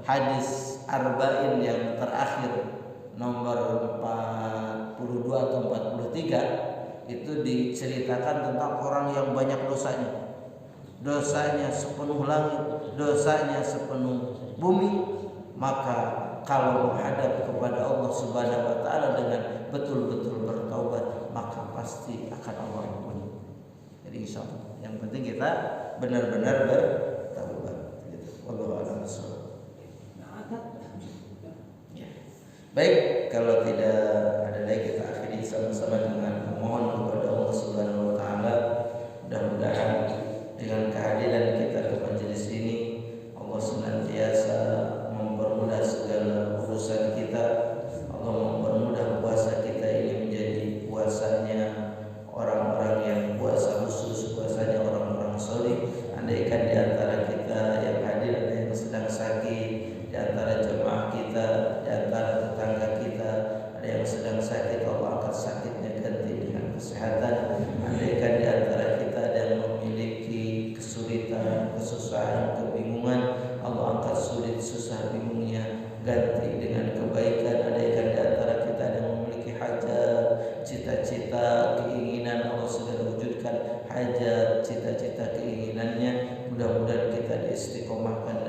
hadis Arba'in yang terakhir nomor 42 atau 43 itu diceritakan tentang orang yang banyak dosanya. Dosanya sepenuh langit, dosanya sepenuh bumi. Maka kalau menghadap kepada Allah Subhanahu wa taala dengan betul-betul bertaubat, maka pasti akan Allah ampuni. Jadi insyaallah yang penting kita benar-benar bertaubat gitu. Wallahu a'lam bishawab. Baik, kalau tidak ada lagi kita akhiri sama-sama dengan memohon kepada Allah Subhanahu wa taala, mudah-mudahan dengan kehadiran kita ke majelis ini Allah senantiasa mempermudah segala urusan kita. Allah mempermudah puasa kita ini menjadi puasanya orang-orang yang puasa khusus, puasanya orang-orang saleh. Andaikan di antara kita yang hadir ada yang sedang sakit, di antara jemaah kita, di antara tetangga kita ada yang sedang sakit, Allah angkat sakitnya, ganti hajat, cita-cita keinginannya. Mudah-mudahan kita diistiqomahkan